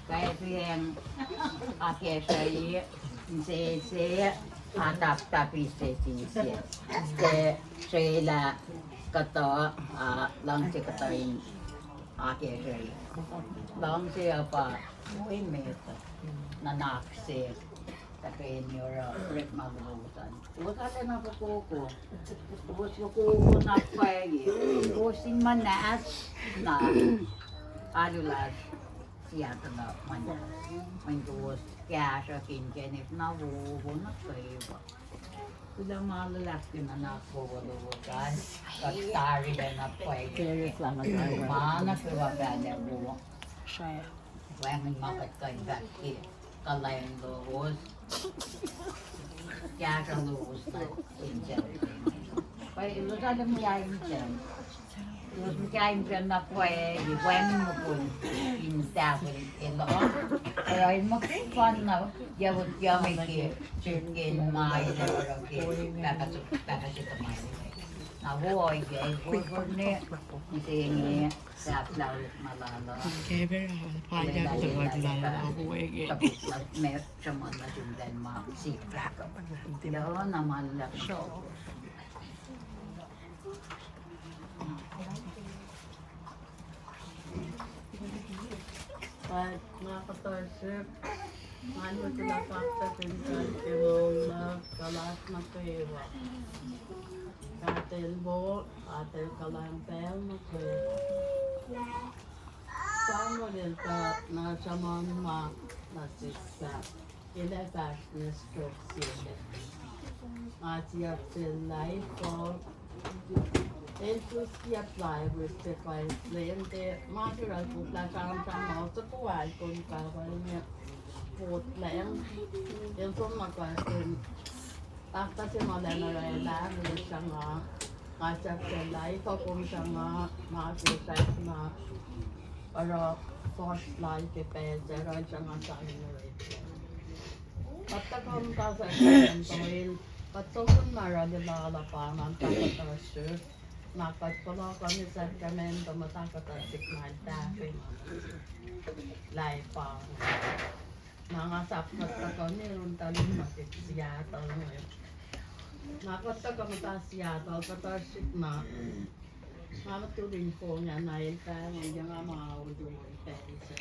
Kaya ito yung akesay, sisi, atap-tapi sisi. Sila kata, lang si kata yung akesay. Lang siya pa, uy meta, nanaksik. Tapi ini orang red magusan. Wakala na ko. Ubos ko na pagi. Ubusin manas na adulas Seattle na man. Mandos kaya siya kinkenip na bubo na kayo. Sudah malalak din na nakuwulugan. Katari na pagi. Serious lang ang Mana siya ba na bubo. Siya. Wangan makat kayo bakit. Kalayan lubos. Kaya ka lubos na injan. Kaya ilo sa alam mo yayin dyan. Ilo sa yayin dyan na pwede. Pwede mo po instafin ilo. Kaya yung mag-fun na yawag yamay ki. Chirkin maayin na parang ki. Kakasip ka maayin. Nahuoy kaya for ni. Isingi. Sa ulit malala. Okay, pero payag sa maglala ako eh. Tapos may siya na din ma-secret. Pero naman lang siya. Kahit mga katarsip, ano sila paktapinsan kimong na kalas na pera. Katil bo, katil kalampel na pera. Samo din ka na sa mga nasisa. Ila fastness stroke sila. Matiyap sila ito. Ito siya fly with the flight. Lente, matiral po plasang sa mga sa kuwal kung kawal niya. Put lang. Ito magkasin. Takta si Malenarela, may siya nga. Matiyap sila ito kung siya nga makasisay na para force life depende. Ron siya nga sa inurate. Patagong ka sa inurate. Patungkol mara di lalapangan takatarsip. Nakatpala kami sa Sacramento, matakatasik na dahil laipang. Mga sapmat na kami, ron talong matik Seattle. Nakataga mo sa Seattle, katarsik na. Mamatuloy po niya na iltahan niya nga mga ulo pesa.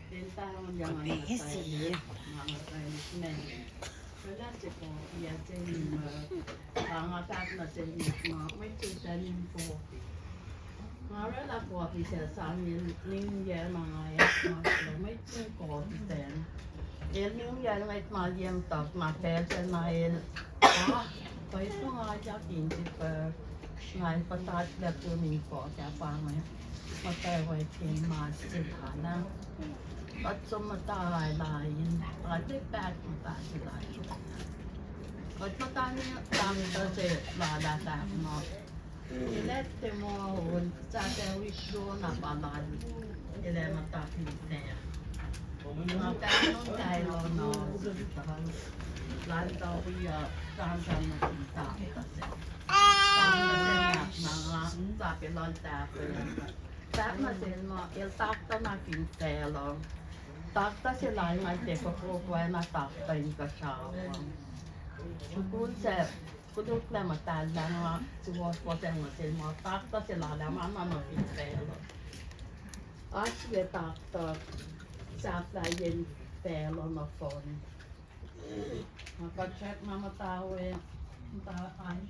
Iltahan niya nga mga Chinese men. Wala siya po, iya siya yung pangatak na siya yung may susanin po. Marala po siya sa amin, lingyan mga yan, may yung coffee din. Yung yan, may malyang talk, mapesa na yun. Kaya ito nga siya, kinti pa. Ngayon, patat na tuning po siya pa ngayon. Mataway kayo masitana. At sumatay lain. At ipat matay lain. At matami kasi lalata mo. Ilete mo sa tewisyo na palad. Ile matapit na. Mga kanong tayo no. Lantaw kuya saan na kita kasi. Mga sabi lang tapos. Tapos na din mo, iltakta na pintelo. Takta sila yung ay teko po na takta yung kasawa. Kung sa kudok na matala nga suwos po sa mga takta sila lang mama na pintelo. At siya takta sa yung pelo na phone. Makacheck mama tao eh. Ay.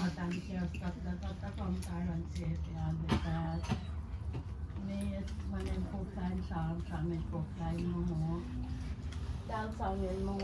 Matang siya sa tatakong taran siya at may manin po tayo sa amin po tayo mo dahil sa amin mo